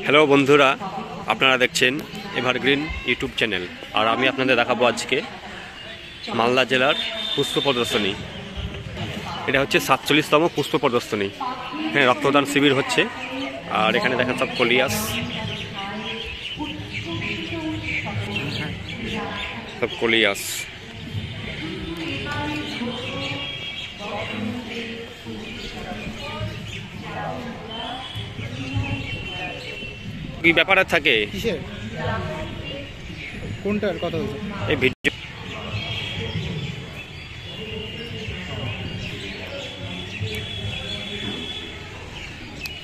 Hello বন্ধুরা, আপনারা দেখছেন এভারগ্রিন ইউটিউব চ্যানেল। আর আমি আপনাদের দেখাবো আজকে মালদা জেলার পুষ্প প্রদর্শনী। এটা হচ্ছে 47তম পুষ্প প্রদর্শনী। হ্যাঁ, রক্তদান শিবির হচ্ছে। আর এখানে দেখেন সব কলিয়াস, সব কলিয়াস। কি ব্যাপারে থাকে কোনটার কথা বলছো? এই ভিডিও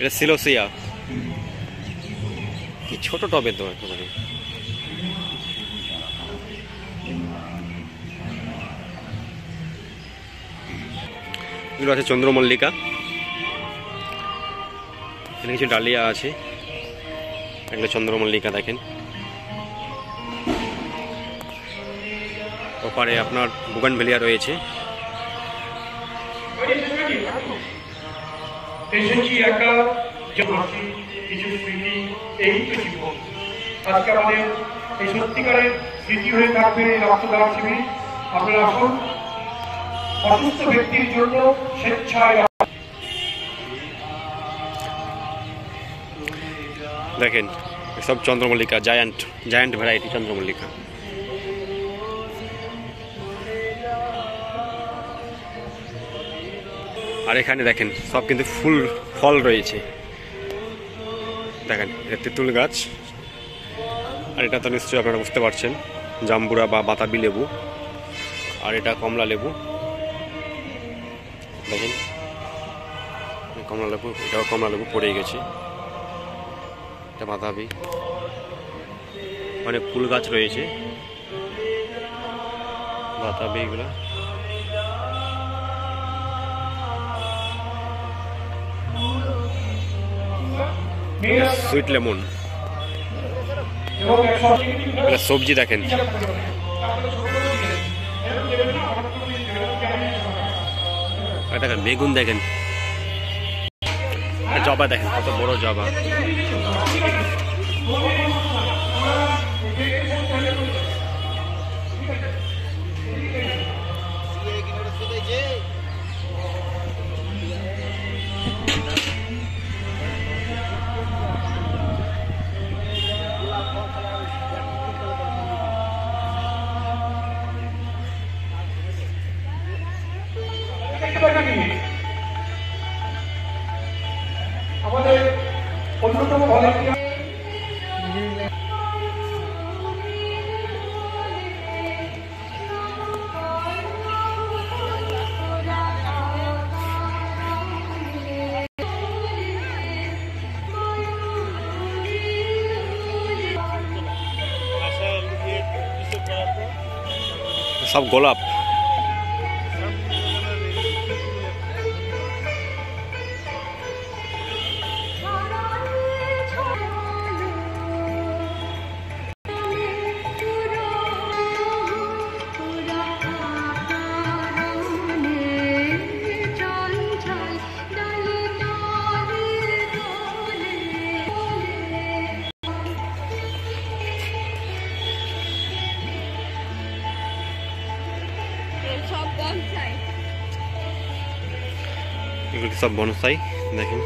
এটা সিলোসিয়া, কি ছোট টবে তো একেবারে। এগুলো আছে চন্দ্রমল্লিকা, এখানে কিছু ডালিয়া আছে। এগুলো চন্দ্রমল্লিকা দেখেন। ওপারে আপনার বুগানভেলিয়া রয়েছে। এসেছি একা, হাসি কিছু স্মৃতি, এই তো জীবন। আজকে আমাদের এই সত্যিকারের স্মৃতি হয়ে থাকবে এই রক্তদান শিবির। আপনারা আসুন, অসুস্থ ব্যক্তির জন্য স্বেচ্ছায়। দেখেন সব চন্দ্রমল্লিকা, জায়ান্ট ভ্যারাইটি চন্দ্রমল্লিকা। আর এখানে দেখেন সব কিন্তু ফল রয়েছে। দেখেন এটা তেঁতুল গাছ, আর এটা তো নিশ্চয়ই আপনারা বুঝতে পারছেন জাম্বুরা বা বাতাবি লেবু। আর এটা কমলা লেবু, দেখেন কমলা লেবু, এটাও কমলা লেবু পড়ে গেছে। এটা বাতাবি, অনেক ফুল গাছ রয়েছে বাতাবি এগুলো। সুইট লেমন, সবজি দেখেন। দেখেন বেগুন, দেখেন জবা, দেখেন কত বড় জবা। আমাদের অন্যতম ভলেন্টিয়ার সব গোলাপ। এগুলো সব বনসাই, দেখেন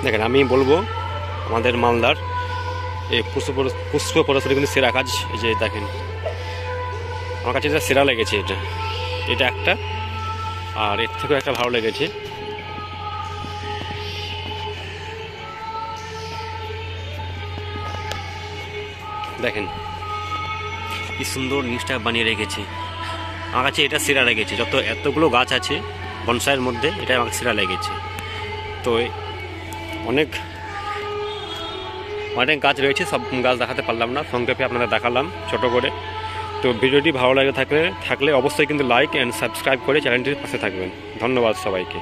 দেখেন আমি বলবো আমাদের মালদার এই পুষ্প প্রদর্শনী কিন্তু সেরা কাজ। এই যে দেখেন, আমার কাছে এটা সেরা লেগেছে। এটা একটা, আর এর থেকেও একটা ভালো লেগেছে। দেখেন কি সুন্দর জিনিসটা বানিয়ে রেখেছে। আমার কাছে এটা সেরা লেগেছে। এতগুলো গাছ আছে বনসাইয়ের মধ্যে, এটা আমার সেরা লেগেছে। তো অনেক গাছ রয়েছে, সব গাছ দেখাতে পারলাম না, সংক্ষেপে আপনাদের দেখালাম ছোট করে। তো ভিডিওটি ভালো লাগে থাকলে অবশ্যই কিন্তু লাইক অ্যান্ড সাবস্ক্রাইব করে চ্যানেলটির পাশে থাকবেন। ধন্যবাদ সবাইকে।